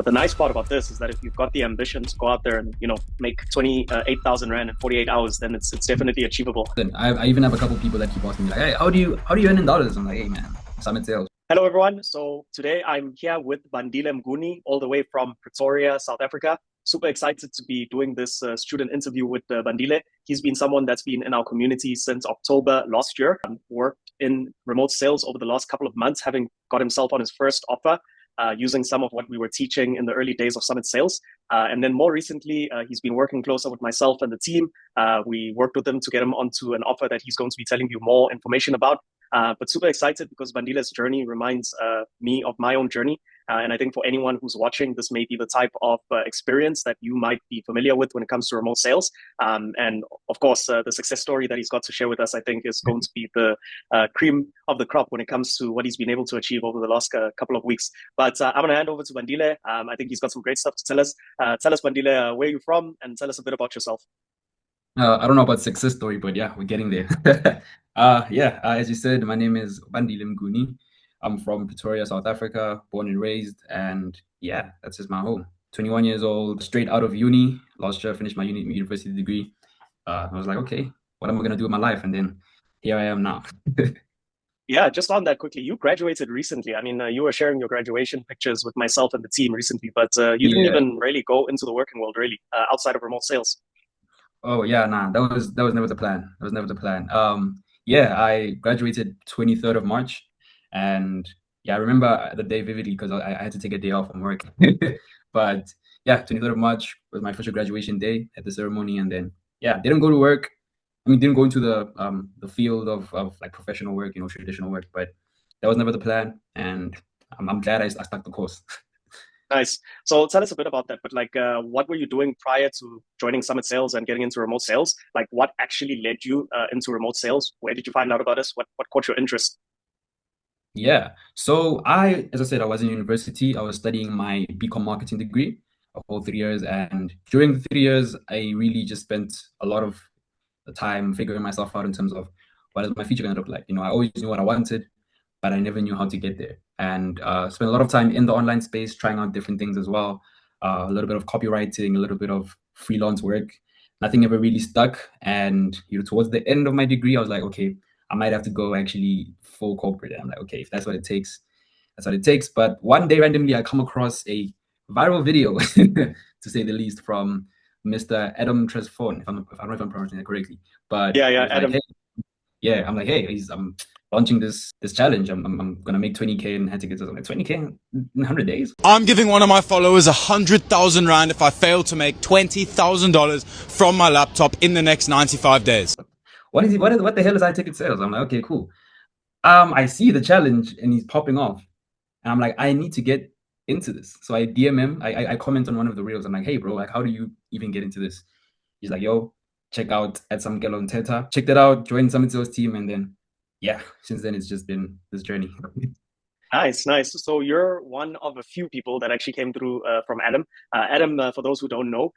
But the nice part about this is that if you've got the ambition to go out there and make 28,000 rand in 48 hours, then it's definitely achievable. Then I even have a couple people that keep asking me like, hey, how do you earn in dollars? I'm like, hey man, summit sales. Hello everyone. So today I'm here with Bandile Mnguni, all the way from Pretoria, South Africa. Super excited to be doing this student interview with Bandile. He's been someone that's been in our community since October last year, worked in remote sales over the last couple of months, having got himself on his first offer. Using some of what we were teaching in the early days of Summit Sales. And then more recently, he's been working closer with myself and the team. We worked with him to get him onto an offer that he's going to be telling you more information about. But super excited because Bandile's journey reminds me of my own journey. And I think for anyone who's watching, this may be the type of experience that you might be familiar with when it comes to remote sales. And of course, the success story that he's got to share with us, I think, is going to be the cream of the crop when it comes to what he's been able to achieve over the last couple of weeks. But I'm going to hand over to Bandile. I think he's got some great stuff to tell us. Tell us, Bandile, where you're from, and tell us a bit about yourself. I don't know about success story, but yeah, we're getting there. As you said, my name is Bandile Mnguni. I'm from Pretoria, South Africa, born and raised, and yeah, that's just my home. 21 years old, straight out of uni. Last year, I finished my university degree. I was like, okay, what am I gonna do with my life? And then here I am now. Yeah, just on that quickly, you graduated recently. I mean, you were sharing your graduation pictures with myself and the team recently, but you didn't even really go into the working world, really, outside of remote sales. Oh yeah, nah, that was never the plan. That was never the plan. I graduated 23rd of March, and yeah, I remember the day vividly because I had to take a day off from work. But yeah, 23rd of March was my official graduation day at the ceremony, and then yeah, didn't go to work. I mean, didn't go into the field of like professional work, traditional work, but that was never the plan, and I'm glad I stuck the course. Nice. So tell us a bit about that. But what were you doing prior to joining Summit Sales and getting into remote sales? Like, what actually led you into remote sales? Where did you find out about us? What caught your interest? Yeah. So as I said, I was in university. I was studying my BCom marketing degree a whole 3 years, and during the 3 years, I really just spent a lot of the time figuring myself out in terms of what is my future going to look like. I always knew what I wanted, but I never knew how to get there. And spent a lot of time in the online space, trying out different things as well. A little bit of copywriting, a little bit of freelance work. Nothing ever really stuck. And towards the end of my degree, I was like, okay, I might have to go actually full corporate. And I'm like, okay, if that's what it takes, that's what it takes. But one day, randomly, I come across a viral video, to say the least, from Mr. Adam Tresfon, I don't know if I'm pronouncing it correctly, but Yeah, Adam. like, hey, I'm like, hey, I'm launching this challenge. I'm gonna make 20K in hand tickets. I'm like, 20K in 100 days. I'm giving one of my followers 100,000 rand if I fail to make $20,000 from my laptop in the next 95 days. What the hell is iTicket sales? I'm like, okay, cool. I see the challenge and he's popping off, and I'm like, I need to get into this. So I DM him. I comment on one of the reels. I'm like, hey, bro, like, how do you even get into this? He's like, yo, check out at some girl on Teta. Check that out. Join Summit Sales team, and then yeah, since then it's just been this journey. Nice. So you're one of a few people that actually came through from Adam. Adam, for those who don't know,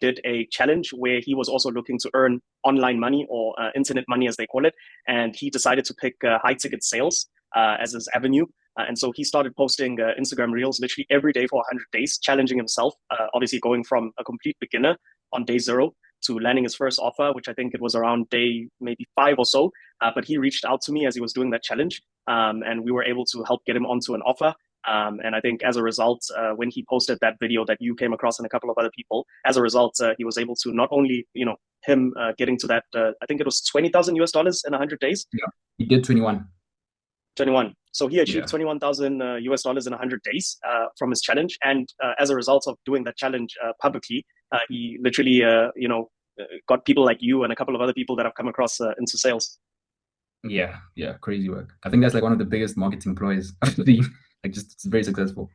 did a challenge where he was also looking to earn online money or internet money, as they call it. And he decided to pick high ticket sales as his avenue. And so he started posting Instagram reels literally every day for 100 days, challenging himself, obviously going from a complete beginner on day zero to landing his first offer, which I think it was around day maybe 5 or so. But he reached out to me as he was doing that challenge, and we were able to help get him onto an offer. And I think as a result, when he posted that video that you came across and a couple of other people, as a result, he was able to not only, him getting to that, I think it was 20,000 US dollars in 100 days. Yeah, he did 21. 21. So he achieved 21,000 US dollars in 100 days from his challenge. And as a result of doing that challenge publicly, he literally, got people like you and a couple of other people that have come across into sales. Yeah, crazy work. I think that's like one of the biggest marketing ploys I've seen. Like, just it's very successful.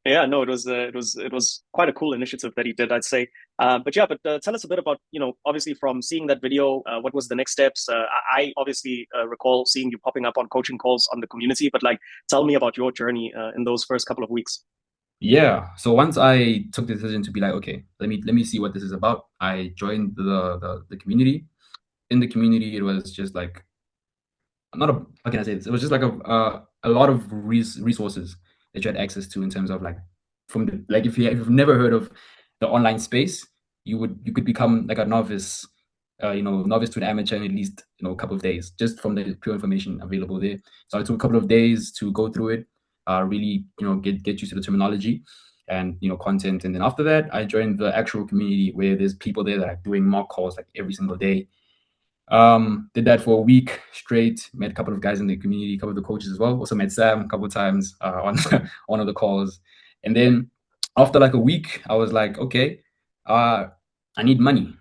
Yeah, no, it was quite a cool initiative that he did, I'd say. But tell us a bit about, obviously from seeing that video, what was the next steps? I obviously recall seeing you popping up on coaching calls on the community, but tell me about your journey in those first couple of weeks. Yeah. So once I took the decision to be like, okay, let me see what this is about, I joined the community. In the community, it was just like not a how can I say this? It was just like a lot of resources that you had access to in terms of like from the, like, if you've never heard of the online space, you could become like a novice, novice to an amateur in at least, a couple of days, just from the pure information available there. So it took a couple of days to go through it, really, get used to the terminology and, content. And then after that, I joined the actual community where there's people there that are doing mock calls like every single day. Did that for a week straight, met a couple of guys in the community, a couple of the coaches as well. Also met Sam a couple of times on one of the calls. And then after like a week, I was like, okay, I need money.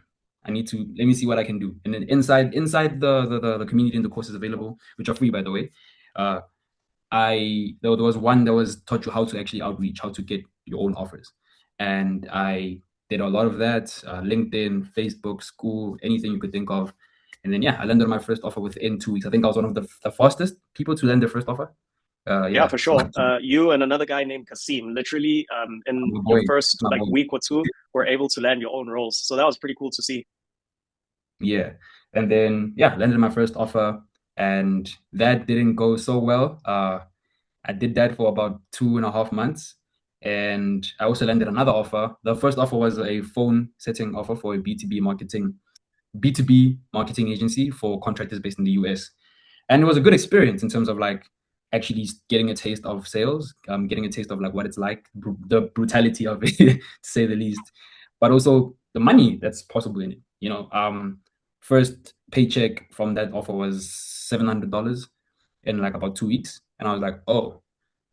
Let me see what I can do. And then inside the community and the courses available, which are free, by the way, there was one that was taught you how to actually outreach, how to get your own offers. And I did a lot of that, LinkedIn, Facebook, school, anything you could think of. And then, I landed my first offer within 2 weeks. I think I was one of the fastest people to land their first offer. Yeah, for sure. You and another guy named Kasim, literally in your first week or two, were able to land your own roles. So that was pretty cool to see. Yeah. And then, landed my first offer, and that didn't go so well. I did that for about 2.5 months. And I also landed another offer. The first offer was a phone setting offer for a B2B marketing agency for contractors based in the US. And it was a good experience in terms of like actually getting a taste of sales, getting a taste of like what it's like, the brutality of it, to say the least, but also the money that's possible in it. First paycheck from that offer was $700 in like about 2 weeks. And I was like, oh,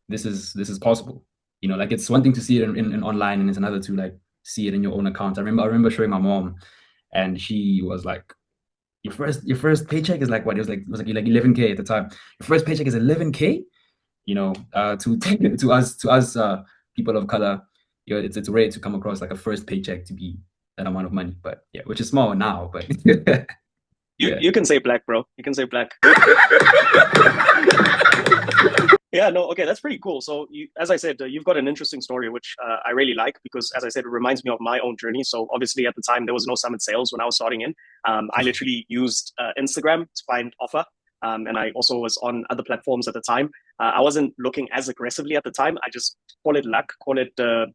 this is possible. Like it's one thing to see it in online, and it's another to like see it in your own account. I remember showing my mom, and she was like, your first paycheck is like what? It was like 11K at the time. Your first paycheck is 11K. To us people of color, it's rare to come across like a first paycheck to be that amount of money. But which is small now. But you can say black, bro. You can say black. Yeah, no, okay, that's pretty cool. So, as I said, you've got an interesting story, which I really like because, as I said, it reminds me of my own journey. So, obviously, at the time, there was no Summit Sales when I was starting in. I literally used Instagram to find offer. And I also was on other platforms at the time. I wasn't looking as aggressively at the time. I just call it luck, call it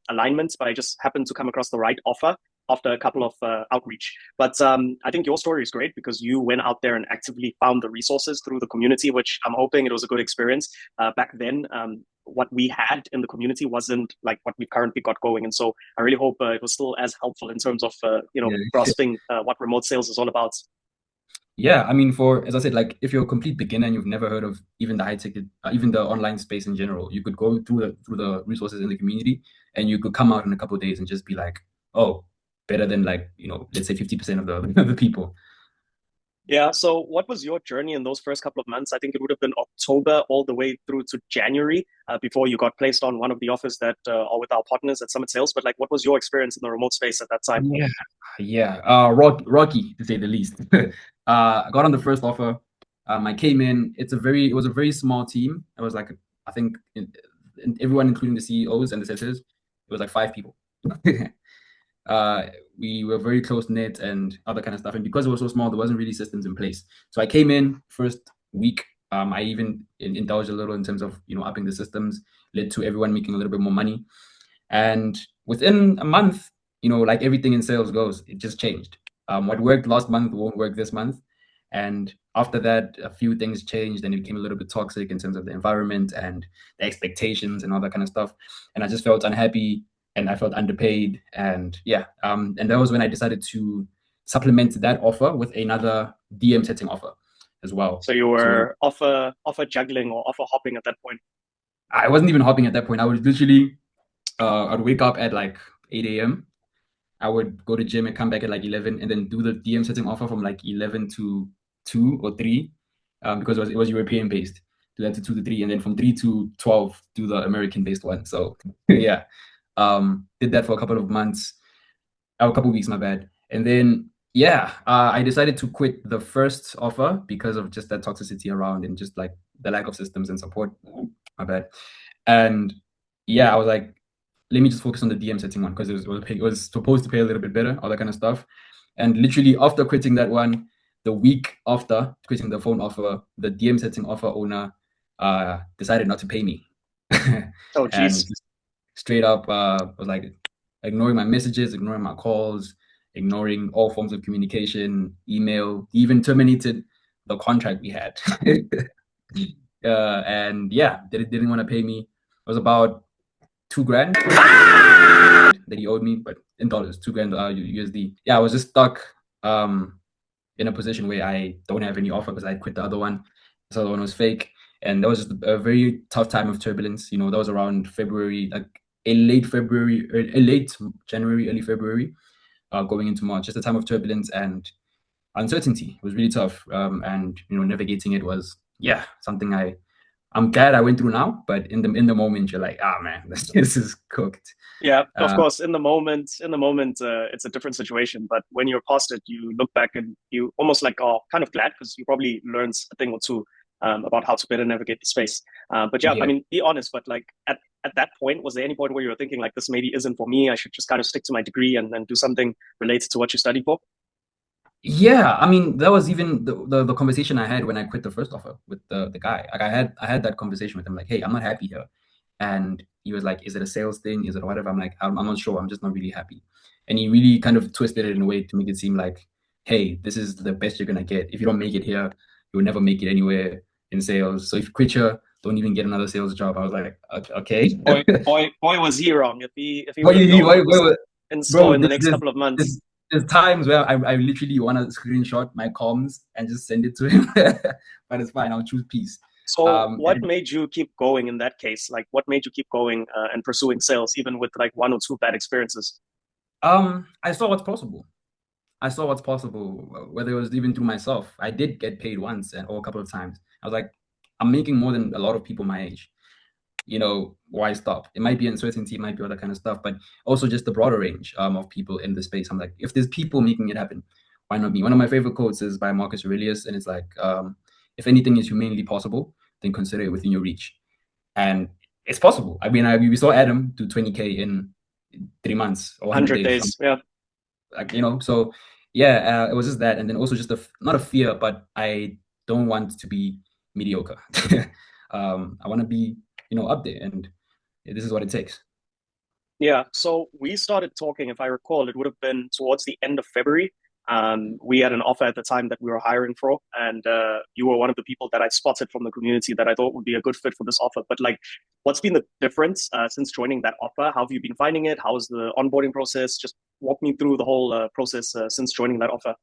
alignments, but I just happened to come across the right offer after a couple of outreach. But I think your story is great because you went out there and actively found the resources through the community, which I'm hoping it was a good experience. Back then, what we had in the community wasn't like what we've currently got going. And so I really hope it was still as helpful in terms of, grasping what remote sales is all about. Yeah, I mean, as I said, like if you're a complete beginner and you've never heard of even the high ticket, even the online space in general, you could go through the resources in the community, and you could come out in a couple of days and just be like, oh, better than like, let's say 50% of the people. Yeah. So what was your journey in those first couple of months? I think it would have been October all the way through to January before you got placed on one of the offers that are with our partners at Summit Sales. But like, what was your experience in the remote space at that time? Yeah. Rocky to say the least. I got on the first offer. I came in. It was a very small team. It was like, I think everyone, including the CEOs and the sellers, it was like 5 people. We were very close knit and other kind of stuff. And because it was so small, there wasn't really systems in place. So I came in first week. I even indulged a little in terms of, upping the systems, led to everyone making a little bit more money. And within a month, like everything in sales goes, it just changed. What worked last month won't work this month. And after that, a few things changed and it became a little bit toxic in terms of the environment and the expectations and all that kind of stuff. And I just felt unhappy and I felt underpaid. And and that was when I decided to supplement that offer with another DM setting offer as well. So you were offer juggling or offer hopping at that point? I wasn't even hopping at that point. I was literally, I'd wake up at like 8 a.m. I would go to gym and come back at like 11 and then do the DM setting offer from like 11 to 2 or 3 because it was European based. Do that to 2 to 3 and then from 3 to 12 do the American based one. So did that for a couple of months, a couple of weeks, my bad. And then I decided to quit the first offer because of just that toxicity around and just like the lack of systems and support. My bad. And I was like, let me just focus on the DM setting one because it was supposed to pay a little bit better, all that kind of stuff. And literally after quitting that one, the week after quitting the phone offer, the DM setting offer owner decided not to pay me. Oh, geez. straight up was like ignoring my messages, ignoring my calls, ignoring all forms of communication, email. He even terminated the contract we had. And yeah, they didn't want to pay me. It was about $2,000 that he owed me, but in dollars, $2,000 USD. Yeah, I was just stuck in a position where I don't have any offer because I quit the other one. The other one was fake. And that was just a very tough time of turbulence. That was around February, like a late January, early February, going into March. Just a time of turbulence and uncertainty. It was really tough. And navigating it was something I'm glad I went through now, but in the moment you're like, man, this is cooked. Yeah, of course. In the moment, it's a different situation. But when you're past it, you look back and you almost like are kind of glad because you probably learned a thing or two about how to better navigate the space. But yeah, I mean, be honest. But like at that point, was there any point where you were thinking like this maybe isn't for me? I should just kind of stick to my degree and then do something related to what you studied for? Yeah, I mean, that was even the conversation I had when I quit the first offer with the guy. Like I had that conversation with him, like, hey, I'm not happy here. And he was like, is it a sales thing? Is it whatever? I'm like, I'm not sure. I'm just not really happy. And he really kind of twisted it in a way to make it seem like, hey, this is the best you're gonna get. If you don't make it here, you'll never make it anywhere in sales. So if you quit here, don't even get another sales job. I was like, okay. Boy, was he wrong. If he would have known in store in the next couple of months. There's times where I literally want to screenshot my comms and just send it to him, but it's fine. I'll choose peace. So what made you keep going in that case? Like what made you keep going and pursuing sales, even with like one or two bad experiences? I saw what's possible. Whether it was even through myself. I did get paid once or a couple of times. I was like, I'm making more than a lot of people my age. Why stop? It might be uncertainty, it might be other kind of stuff, but also just the broader range of people in the space. I'm like, if there's people making it happen, why not me? One of my favorite quotes is by Marcus Aurelius, and it's like, if anything is humanly possible, then consider it within your reach. And it's possible. I mean, we saw Adam do 20K in 3 months or 100 days. Yeah. Like, so yeah, it was just that. And then also just not a fear, but I don't want to be mediocre. I want to be up there, and this is what it takes. Yeah, so we started talking, if I recall, it would have been towards the end of February. We had an offer at the time that we were hiring for, and you were one of the people that I spotted from the community that I thought would be a good fit for this offer. But like, what's been the difference since joining that offer? How have you been finding it? How's the onboarding process? Just walk me through the whole process since joining that offer.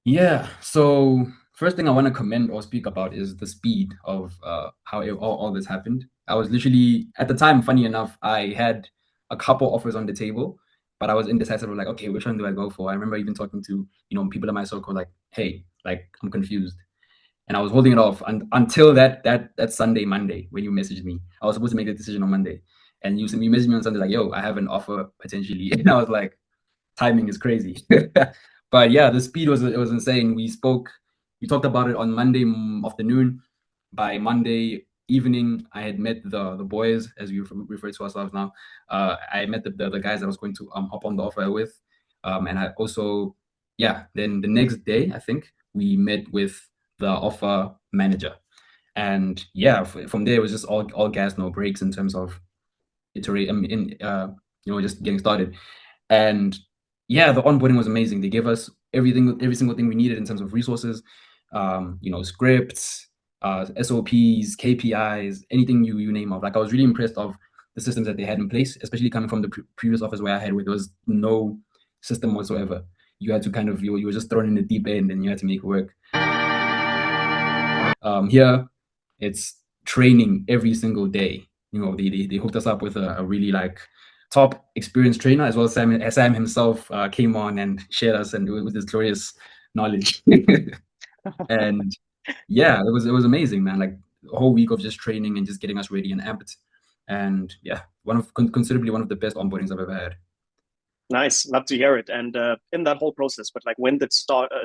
Yeah, so first thing I want to commend or speak about is the speed of how all this happened. I was literally, at the time, funny enough, I had a couple offers on the table, but I was indecisive of like, okay, which one do I go for? I remember even talking to, people in my circle, like, hey, like, I'm confused. And I was holding it off until that Sunday, Monday, when you messaged me. I was supposed to make a decision on Monday. And you messaged me on Sunday, like, yo, I have an offer potentially. And I was like, timing is crazy. But yeah, the speed was insane. We talked about it on Monday afternoon. By Monday evening, I had met the boys, as we refer to ourselves now. I met the guys I was going to hop on the offer with. And I also, then the next day, I think, we met with the offer manager. And yeah, from there, it was just all gas, no breaks in terms of just getting started. And yeah, the onboarding was amazing. They gave us every single thing we needed in terms of resources, scripts, SOPs, KPIs, anything you name of. Like, I was really impressed of the systems that they had in place, especially coming from the previous office where there was no system whatsoever. You had to kind of, you were just thrown in the deep end and you had to make it work. Here, it's training every single day. They hooked us up with a really like top experienced trainer, as well as Sam himself came on and shared us and with his glorious knowledge. And yeah, it was amazing, man. Like a whole week of just training and just getting us ready and amped. And yeah, considerably one of the best onboardings I've ever had. Nice, love to hear it. And in that whole process, but like, when did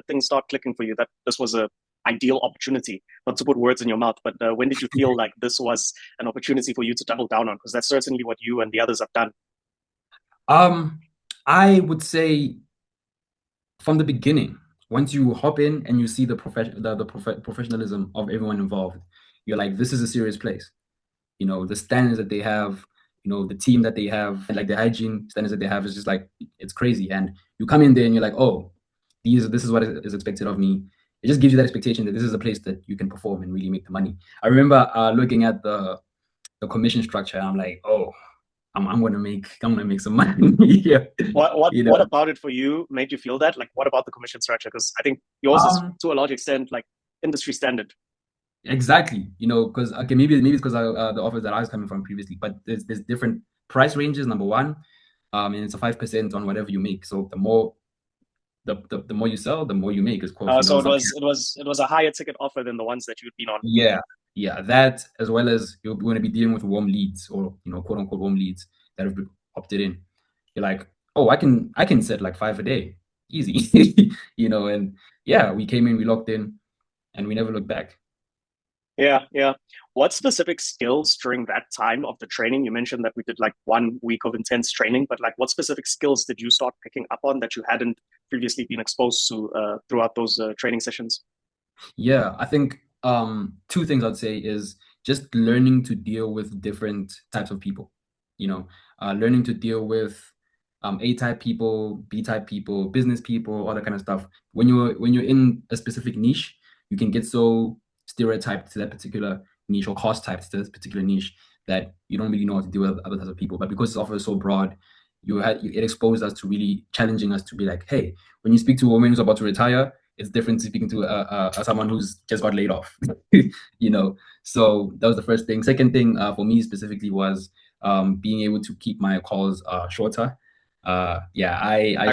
things start clicking for you that this was a ideal opportunity? Not to put words in your mouth, but when did you feel like this was an opportunity for you to double down on? Because that's certainly what you and the others have done. I would say from the beginning, once you hop in and you see the professionalism of everyone involved, you're like, this is a serious place. The standards that they have, the team that they have, and like the hygiene standards that they have is just like, it's crazy. And you come in there and you're like, oh, this is what is expected of me. It just gives you that expectation that this is a place that you can perform and really make the money. I remember looking at the commission structure, and I'm like, oh, I'm gonna make some money here. What about it for you made you feel that? Like, what about the commission structure? Because I think yours is to a large extent like industry standard. Exactly, because okay, maybe it's because the offers that I was coming from previously, but there's different price ranges. Number one, and it's a 5% on whatever you make. So the more you sell, the more you make. Of course, so it was a higher ticket offer than the ones that you'd been on. Yeah, that, as well as you're going to be dealing with warm leads, or quote unquote warm leads that have opted in. You're like, oh, I can set like 5 a day, easy, and yeah, we came in, we locked in, and we never looked back. Yeah. What specific skills during that time of the training? You mentioned that we did like 1 week of intense training, but like what specific skills did you start picking up on that you hadn't previously been exposed to throughout those training sessions? Yeah, I think two things I'd say is just learning to deal with different types of people. Learning to deal with A-type people, B-type people, business people, all that kind of stuff. When you're in a specific niche, you can get so stereotyped to that particular niche, or cost typed to this particular niche, that you don't really know how to deal with other types of people. But because this offer is so broad, it exposed us to really challenging us to be like, hey, when you speak to a woman who's about to retire, it's different to speaking to someone who's just got laid off. So that was the first thing. Second thing, for me specifically, was being able to keep my calls shorter. I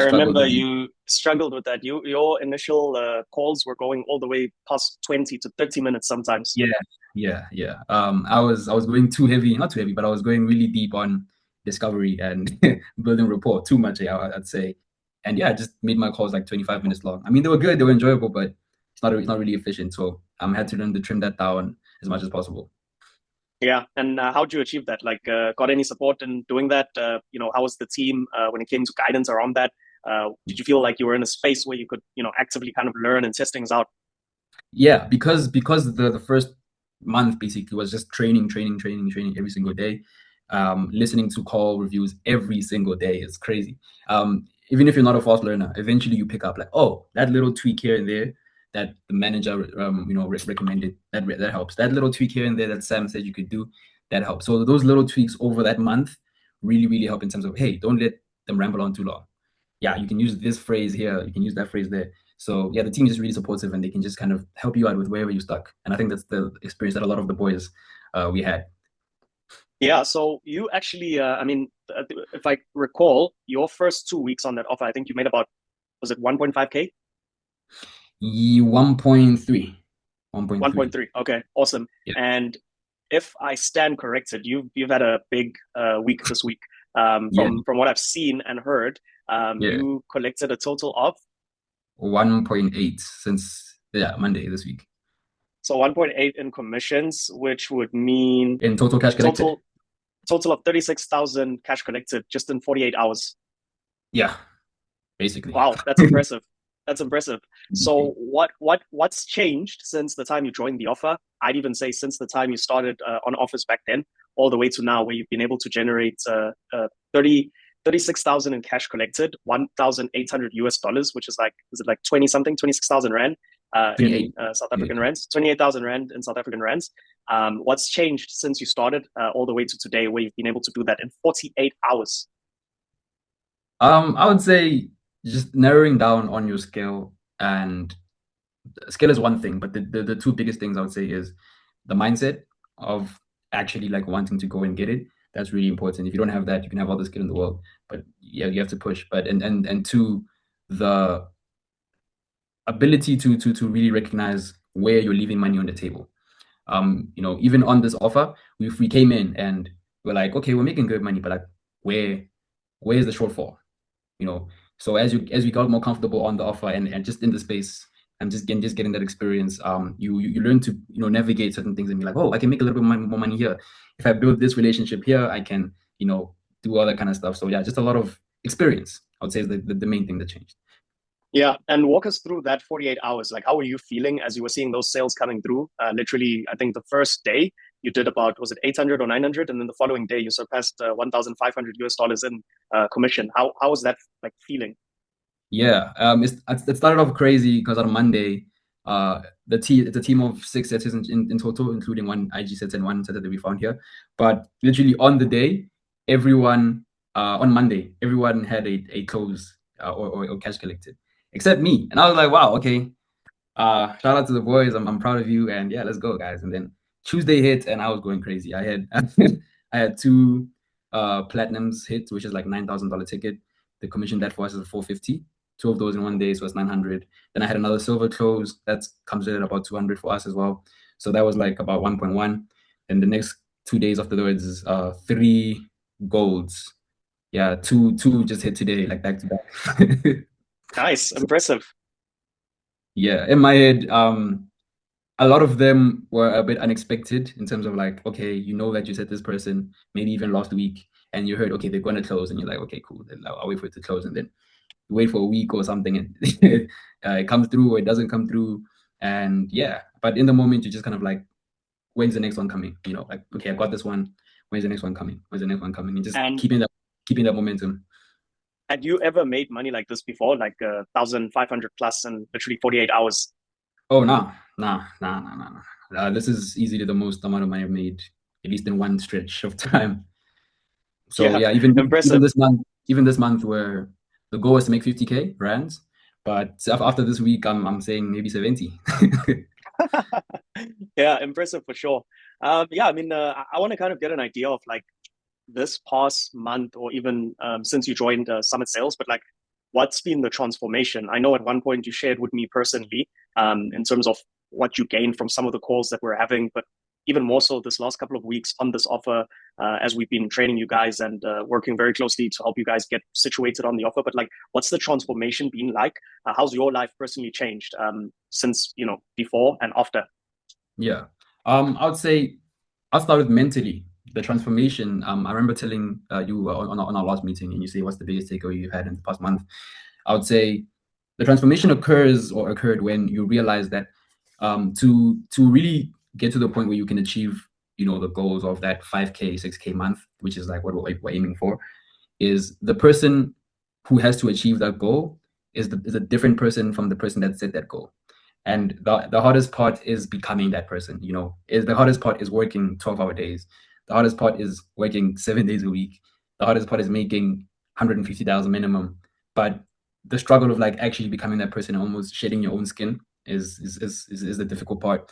remember you struggled with that. Your initial calls were going all the way past 20 to 30 minutes sometimes. Yeah. I was going too heavy, not too heavy, but I was going really deep on discovery and building rapport, too much, I'd say. And yeah, I just made my calls like 25 minutes long. I mean, they were good, they were enjoyable, but it's not really efficient. So I had to learn to trim that down as much as possible. Yeah, and how did you achieve that? Like, got any support in doing that? How was the team when it came to guidance around that? Did you feel like you were in a space where you could, actively kind of learn and test things out? Yeah, because the first month basically was just training every single day, listening to call reviews every single day. It's crazy. Even if you're not a fast learner, eventually you pick up like, oh, that little tweak here and there that the manager recommended, that helps. That little tweak here and there that Sam said you could do, that helps. So those little tweaks over that month really help in terms of, hey, don't let them ramble on too long. Yeah, you can use this phrase here, you can use that phrase there. So yeah, the team is really supportive, and they can just kind of help you out with wherever you're stuck. And I think that's the experience that a lot of the boys we had. Yeah, so you actually, if I recall, your first 2 weeks on that offer, I think you made about, was it 1.5K? 1.3. 1.3. Okay, awesome. Yeah. And if I stand corrected, you've had a big week this week. From what I've seen and heard, you collected a total of 1.8 since Monday this week. So 1.8 in commissions, which would mean in total cash collected. Total of 36,000 cash collected just in 48 hours. Yeah, basically. Wow, that's impressive. That's impressive. So what's changed since the time you joined the offer? I'd even say since the time you started on offers back then, all the way to now, where you've been able to generate 36,000 in cash collected, 1,800 US dollars, which is like 20 something, 26,000 rand in South African rands, 28,000 rand in South African rands. What's changed since you started all the way to today, where you've been able to do that in 48 hours? I would say just narrowing down on your skill, and skill is one thing, but the two biggest things I would say is the mindset of actually like wanting to go and get it. That's really important. If you don't have that, you can have all the skill in the world, but yeah, you have to push. But and two, the ability to really recognize where you're leaving money on the table. Even on this offer, we came in and we're like, okay, we're making good money, but like where's the shortfall? So as we got more comfortable on the offer and just in the space and just getting that experience, you learn to navigate certain things and be like, oh, I can make a little bit more money here. If I build this relationship here, I can do all that kind of stuff. So yeah, just a lot of experience, I would say, is the main thing that changed. Yeah, and walk us through that 48 hours. Like, how were you feeling as you were seeing those sales coming through? Literally, I think the first day, you did about, was it 800 or 900? And then the following day, you surpassed 1,500 US dollars in commission. How was that like feeling? Yeah, it started off crazy because on Monday, it's a team of 6 setters in total, including one IG setter and one setter that we found here. But literally on the day, everyone on Monday, everyone had a close or cash collected, except me. And I was like, wow, okay. Shout out to the boys. I'm proud of you. And yeah, let's go, guys. And then Tuesday hit, and I was going crazy. I had I had two platinums hit, which is like $9,000 ticket. The commission that for us is 450. Two of those in one day, so it's 900. Then I had another silver close that comes in at about 200 for us as well. So that was like about 1.1. And the next 2 days after is three golds. Yeah, two just hit today, like back to back. Nice, impressive. Yeah, in my head, a lot of them were a bit unexpected in terms of like, okay, you know that you said this person maybe even last week, and you heard, okay, they're going to close, and you're like, okay, cool, then I'll wait for it to close, and then wait for a week or something, and it comes through or it doesn't come through, and yeah. But in the moment, you're just kind of like, when's the next one coming? You know, like, okay, I got this one. When's the next one coming? When's the next one coming? And just keeping that momentum. Had you ever made money like this before, like 1,500 plus in literally 48 hours? Oh, no. This is easily the most amount of money I've made, at least in one stretch of time. So yeah, even this month where the goal is to make 50K rands, but after this week, I'm saying maybe 70. Yeah, impressive for sure. Yeah, I mean, I want to kind of get an idea of like this past month or even since you joined Summit Sales, but like what's been the transformation? I know at one point you shared with me personally in terms of what you gained from some of the calls that we're having, but even more so this last couple of weeks on this offer as we've been training you guys and working very closely to help you guys get situated on the offer. But like, what's the transformation been like? How's your life personally changed since, you know, before and after? Yeah, I would say I'll start with mentally. The transformation. I remember telling you on our last meeting, and you say, what's the biggest takeaway you've had in the past month? I would say the transformation occurred when you realize that to really get to the point where you can achieve, you know, the goals of that 5K, 6K month, which is like what we're aiming for, is the person who has to achieve that goal is a different person from the person that set that goal. And the hardest part is becoming that person. You know, the hardest part is working 12-hour days. The hardest part is working 7 days a week. The hardest part is making 150,000 minimum. But the struggle of like actually becoming that person and almost shedding your own skin is the difficult part.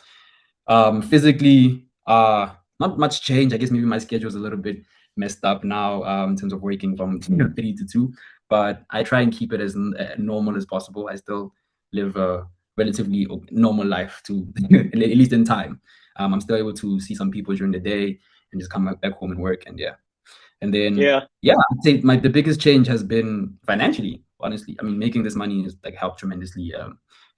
Physically, not much change. I guess maybe my schedule is a little bit messed up now in terms of working from 3 to 2, but I try and keep it as normal as possible. I still live a relatively normal life to at least in time. I'm still able to see some people during the day and just come back home and work. And yeah, and then Yeah, I'd say the biggest change has been financially. Honestly, I mean, making this money has like helped tremendously,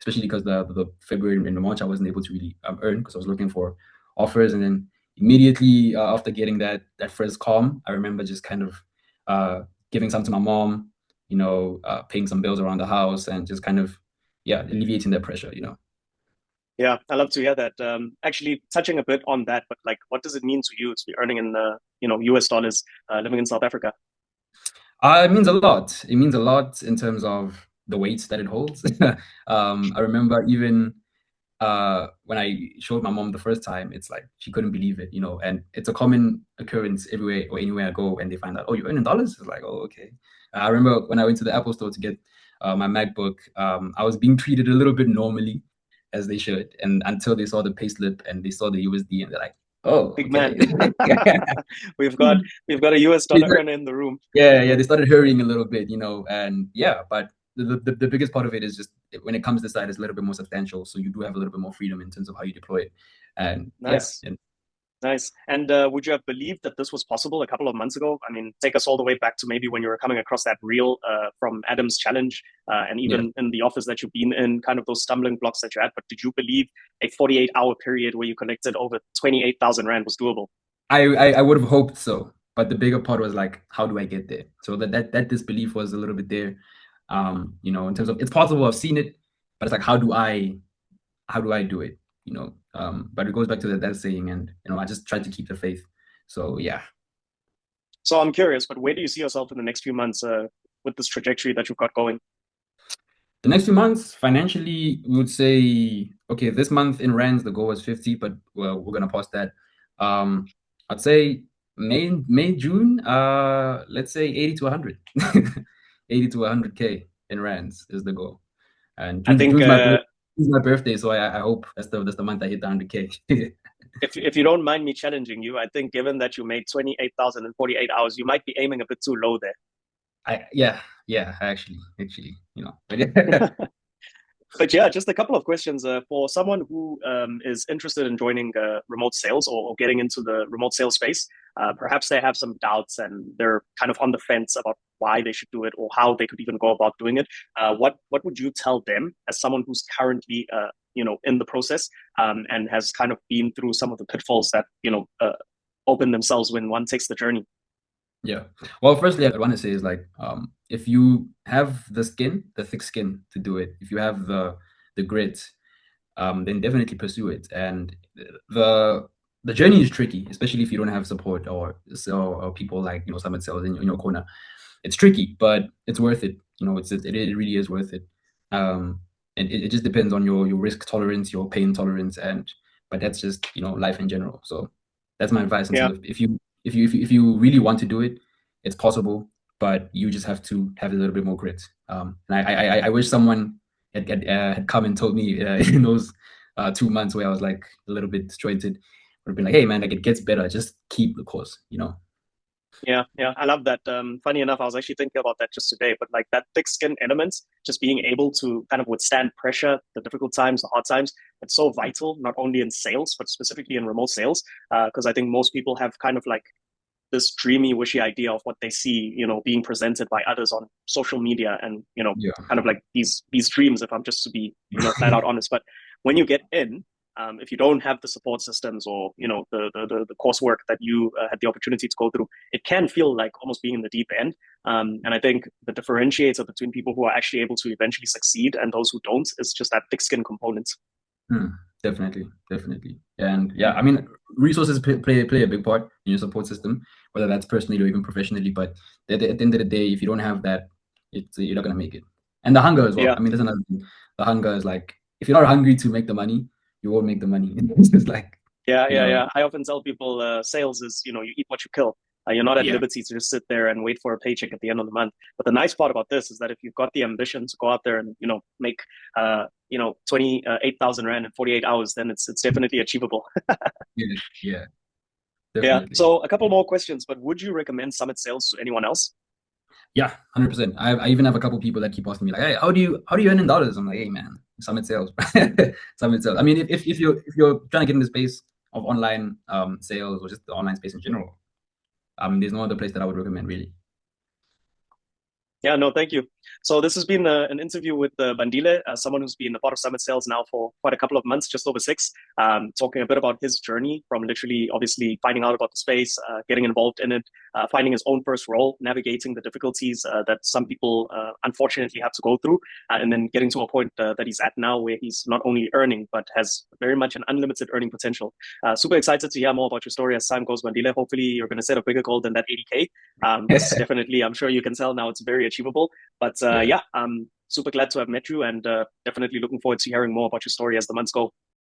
especially because the February and the March I wasn't able to really earn because I was looking for offers, and then immediately after getting that first calm, I remember just kind of giving some to my mom, you know, paying some bills around the house, and just kind of alleviating that pressure, you know. yeah, I love to hear that. Actually, touching a bit on that, but like, what does it mean to you to be earning in you know, US dollars, living in South Africa? It means a lot. It means a lot in terms of the weight that it holds. I remember even when I showed my mom the first time, it's like she couldn't believe it, you know. And it's a common occurrence everywhere or anywhere I go, and they find out, oh, you earn in dollars. It's like, oh, okay. I remember when I went to the Apple store to get my MacBook, I was being treated a little bit normally, as they should, and until they saw the payslip and they saw the USD, and they're like, oh, Big okay. man. we've got a US dollar earner in the room. Yeah, they started hurrying a little bit, you know, and yeah, but the biggest part of it is just when it comes to side, it's a little bit more substantial, so you do have a little bit more freedom in terms of how you deploy it, and Nice. Nice. And would you have believed that this was possible a couple of months ago? I mean, take us all the way back to maybe when you were coming across that reel from Adam's challenge, and even in the office that you've been in, kind of those stumbling blocks that you had. But did you believe a 48-hour period where you collected over 28,000 Rand was doable? I would have hoped so, but the bigger part was like, how do I get there? So that disbelief was a little bit there, you know, in terms of it's possible, I've seen it, but it's like, how do I do it? But it goes back to that saying, and I just try to keep the faith. So yeah. So I'm curious, but where do you see yourself in the next few months with this trajectory that you've got going? The next few months, financially, we would say, okay, this month in rands, the goal was 50, but well, we're gonna pass that. I'd say May, June, let's say 80 to 100. 80 to 100K in rands is the goal. And I think June's my birthday, so I hope that's the month I hit the 100K. if you don't mind me challenging you, I think given that you made 28,000 in 48 hours, you might be aiming a bit too low there. Yeah, actually, But But yeah, just a couple of questions for someone who is interested in joining remote sales or getting into the remote sales space. Perhaps they have some doubts and they're kind of on the fence about why they should do it or how they could even go about doing it. What would you tell them as someone who's currently in the process and has kind of been through some of the pitfalls that open themselves when one takes the journey? Yeah. Well, firstly, I want to say is like, if you have the thick skin to do it, if you have the grit, then definitely pursue it. And the journey is tricky, especially if you don't have support or people like Summit Sales in your corner. It's tricky, but it's worth it. It really is worth it. And it just depends on your risk tolerance, your pain tolerance, but that's just life in general. So that's my advice. Yeah. If you really want to do it, it's possible, but you just have to have a little bit more grit. And I wish someone had come and told me in those 2 months where I was like a little bit disjointed, would have been like, hey man, like it gets better. Just keep the course. Yeah, I love that. Funny enough, I was actually thinking about that just today, but like that thick skin element, just being able to kind of withstand pressure, the difficult times, the hard times, it's so vital, not only in sales, but specifically in remote sales. Because I think most people have kind of like this dreamy, wishy idea of what they see, being presented by others on social media and, kind of like these dreams, if I'm just to be, flat out honest. But when you get in, if you don't have the support systems or the coursework that you had the opportunity to go through, it can feel like almost being in the deep end. And I think the differentiator between people who are actually able to eventually succeed and those who don't is just that thick skin component. Definitely. And yeah, I mean, resources play a big part in your support system, whether that's personally or even professionally. But at the end of the day, if you don't have that, you're not gonna make it. And the hunger as well. Yeah. I mean, there's another thing. The hunger is like, if you're not hungry to make the money, you won't make the money. It's just like yeah. I often tell people sales is you eat what you kill. You're not at liberty to just sit there and wait for a paycheck at the end of the month. But the nice part about this is that if you've got the ambition to go out there and make 28,000 rand in 48 hours, then it's definitely achievable. Yeah. Definitely. Yeah. So a couple more questions, but would you recommend Summit Sales to anyone else? Yeah, 100%. I even have a couple people that keep asking me like, hey, how do you earn in dollars? I'm like, hey man, Summit Sales. Summit Sales. I mean, if you're trying to get in the space of online sales or just the online space in general, there's no other place that I would recommend really. Yeah, no, thank you. So this has been an interview with Bandile, someone who's been a part of Summit Sales now for quite a couple of months, just over 6, talking a bit about his journey from literally, obviously, finding out about the space, getting involved in it, finding his own first role, navigating the difficulties that some people unfortunately have to go through, and then getting to a point that he's at now where he's not only earning, but has very much an unlimited earning potential. Super excited to hear more about your story as time goes, Bandile. Hopefully, you're going to set a bigger goal than that 80K. This definitely, I'm sure you can tell now, it's very achievable. But yeah, I'm super glad to have met you and definitely looking forward to hearing more about your story as the months go.